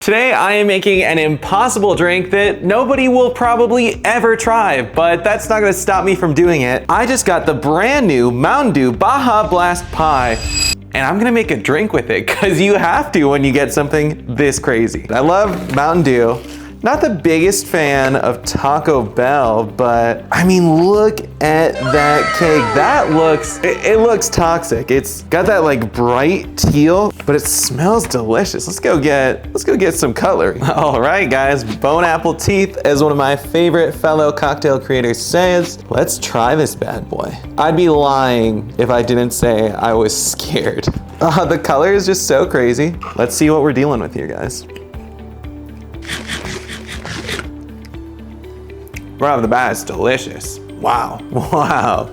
Today I am making an impossible drink that nobody will probably ever try, but that's not gonna stop me from doing it. I just got the brand new Mountain Dew Baja Blast Pie, and I'm gonna make a drink with it, cause you have to when you get something this crazy. I love Mountain Dew. Not the biggest fan of Taco Bell, but I mean, look at that cake. That looks, it looks toxic. It's got that like bright teal, but it smells delicious. Let's go get some cutlery. All right, guys, bone apple teeth, as one of my favorite fellow cocktail creators says. Let's try this bad boy. I'd be lying if I didn't say I was scared. The color is just so crazy. Let's see what we're dealing with here, guys. Right off the bat, it's delicious. Wow, wow.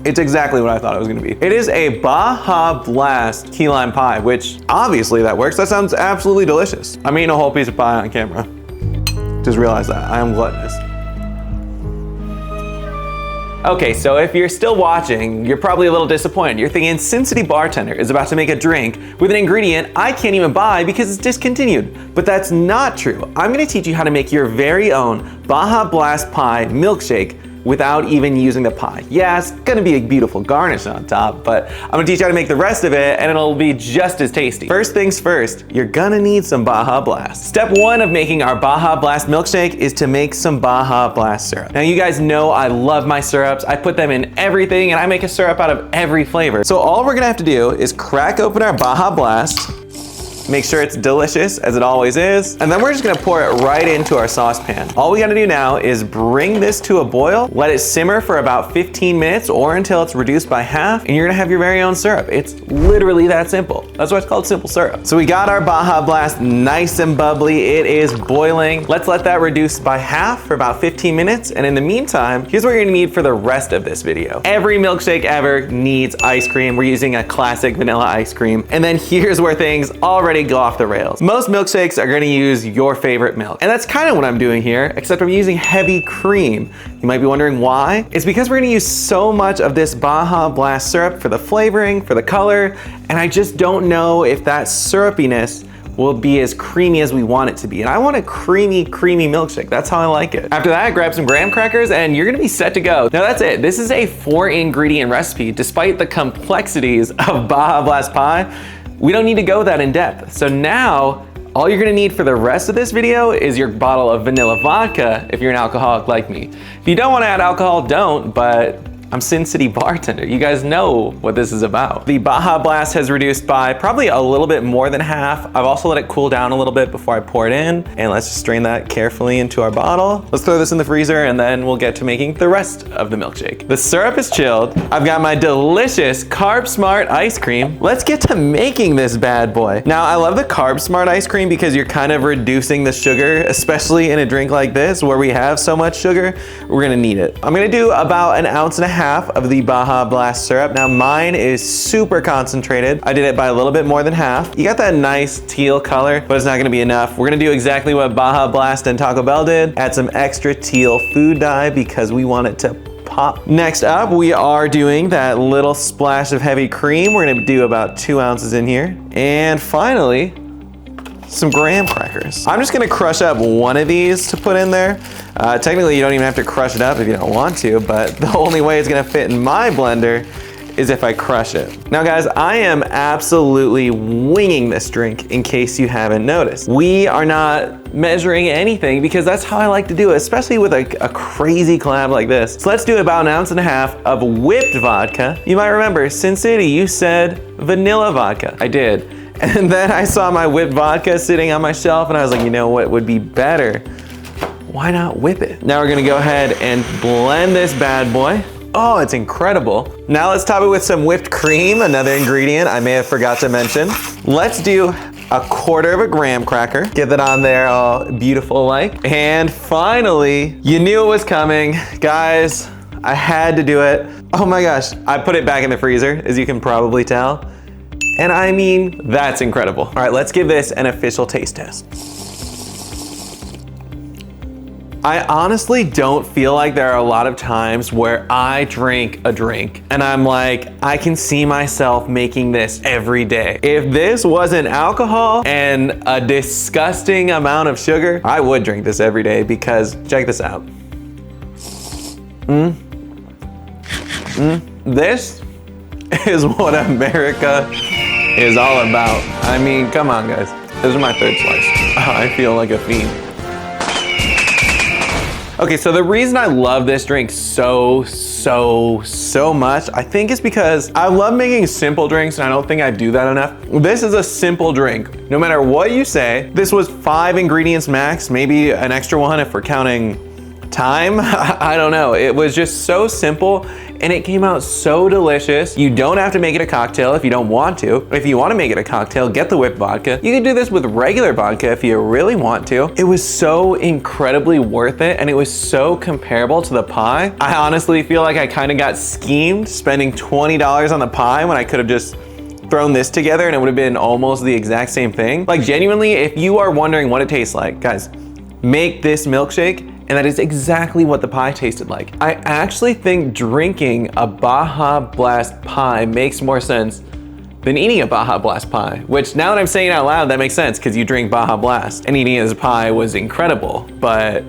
It's exactly what I thought it was gonna be. It is a Baja Blast key lime pie, which obviously that works. That sounds absolutely delicious. I'm eating a whole piece of pie on camera. Just realized that, I am gluttonous. Okay, so if you're still watching, you're probably a little disappointed. You're thinking Sin City Bartender is about to make a drink with an ingredient I can't even buy because it's discontinued. But that's not true. I'm gonna teach you how to make your very own Baja Blast Pie milkshake without even using the pie. Yeah, it's gonna be a beautiful garnish on top, but I'm gonna teach you how to make the rest of it and it'll be just as tasty. First things first, you're gonna need some Baja Blast. Step one of making our Baja Blast milkshake is to make some Baja Blast syrup. Now you guys know I love my syrups. I put them in everything and I make a syrup out of every flavor. So all we're gonna have to do is crack open our Baja Blast, make sure it's delicious, as it always is. And then we're just gonna pour it right into our saucepan. All we gotta do now is bring this to a boil, let it simmer for about 15 minutes or until it's reduced by half, and you're gonna have your very own syrup. It's literally that simple. That's why it's called simple syrup. So we got our Baja Blast nice and bubbly. It is boiling. Let's let that reduce by half for about 15 minutes. And in the meantime, here's what you're gonna need for the rest of this video. Every milkshake ever needs ice cream. We're using a classic vanilla ice cream. And then here's where things already go off the rails. Most milkshakes are gonna use your favorite milk. And that's kind of what I'm doing here, except I'm using heavy cream. You might be wondering why. It's because we're gonna use so much of this Baja Blast syrup for the flavoring, for the color, and I just don't know if that syrupiness will be as creamy as we want it to be. And I want a creamy milkshake. That's how I like it. After that, grab some graham crackers and you're gonna be set to go. Now that's it. This is a 4-ingredient recipe. Despite the complexities of Baja Blast Pie, we don't need to go that in depth. So now, all you're gonna need for the rest of this video is your bottle of vanilla vodka if you're an alcoholic like me. If you don't wanna add alcohol, don't, but I'm Sin City Bartender. You guys know what this is about. The Baja Blast has reduced by probably a little bit more than half. I've also let it cool down a little bit before I pour it in. And let's just strain that carefully into our bottle. Let's throw this in the freezer and then we'll get to making the rest of the milkshake. The syrup is chilled. I've got my delicious Carb Smart ice cream. Let's get to making this bad boy. Now, I love the Carb Smart ice cream because you're kind of reducing the sugar, especially in a drink like this where we have so much sugar. We're gonna need it. I'm gonna do about 1.5 ounces of the Baja Blast syrup. Now mine is super concentrated. I did it by a little bit more than half. You got that nice teal color, but it's not gonna be enough. We're gonna do exactly what Baja Blast and Taco Bell did. Add some extra teal food dye because we want it to pop. Next up, we are doing that little splash of heavy cream. We're gonna do about 2 ounces in here. And finally, some graham crackers. I'm just gonna crush up one of these to put in there. Technically, you don't even have to crush it up if you don't want to, but the only way it's gonna fit in my blender is if I crush it. Now guys, I am absolutely winging this drink in case you haven't noticed. We are not measuring anything because that's how I like to do it, especially with a crazy collab like this. So let's do about 1.5 ounces of whipped vodka. You might remember, Sin City, you said vanilla vodka. I did. And then I saw my whipped vodka sitting on my shelf and I was like, you know what would be better? Why not whip it? Now we're gonna go ahead and blend this bad boy. Oh, it's incredible. Now let's top it with some whipped cream, another ingredient I may have forgot to mention. Let's do 1/4 graham cracker. Get that on there all beautiful like. And finally, you knew it was coming. Guys, I had to do it. Oh my gosh, I put it back in the freezer, as you can probably tell. And I mean, that's incredible. All right, let's give this an official taste test. I honestly don't feel like there are a lot of times where I drink a drink and I'm like, I can see myself making this every day. If this wasn't alcohol and a disgusting amount of sugar, I would drink this every day because check this out. This is what America is all about. I mean, come on guys. This is my third slice. I feel like a fiend. Okay, so the reason I love this drink so much, I think is because I love making simple drinks and I don't think I do that enough. This is a simple drink. No matter what you say, this was 5 ingredients max, maybe an extra one if we're counting time. I don't know. It was just so simple and it came out so delicious. You don't have to make it a cocktail if you don't want to. If you want to make it a cocktail, get the whipped vodka. You can do this with regular vodka if you really want to. It was so incredibly worth it and it was so comparable to the pie. I honestly feel like I kind of got schemed spending $20 on the pie when I could have just thrown this together and it would have been almost the exact same thing. Like genuinely, if you are wondering what it tastes like, guys, make this milkshake and that is exactly what the pie tasted like. I actually think drinking a Baja Blast Pie makes more sense than eating a Baja Blast Pie, which now that I'm saying it out loud, that makes sense because you drink Baja Blast and eating it as a pie was incredible, but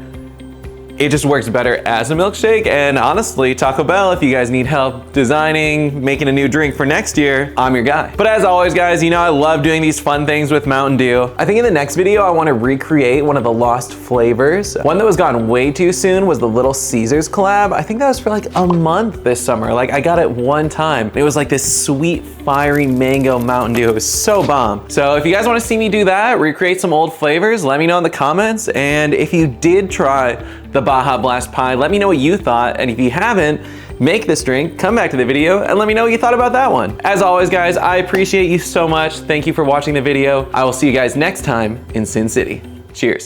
it just works better as a milkshake. And honestly, Taco Bell, if you guys need help designing, making a new drink for next year, I'm your guy. But as always, guys, you know I love doing these fun things with Mountain Dew. I think in the next video, I want to recreate one of the lost flavors. One that was gone way too soon was the Little Caesars collab. I think that was for like a month this summer. Like I got it one time. It was like this sweet, fiery mango Mountain Dew. It was so bomb. So if you guys want to see me do that, recreate some old flavors, let me know in the comments. And if you did try the Baja Blast Pie, let me know what you thought. And if you haven't, make this drink, come back to the video and let me know what you thought about that one. As always, guys, I appreciate you so much. Thank you for watching the video. I will see you guys next time in Sin City. Cheers.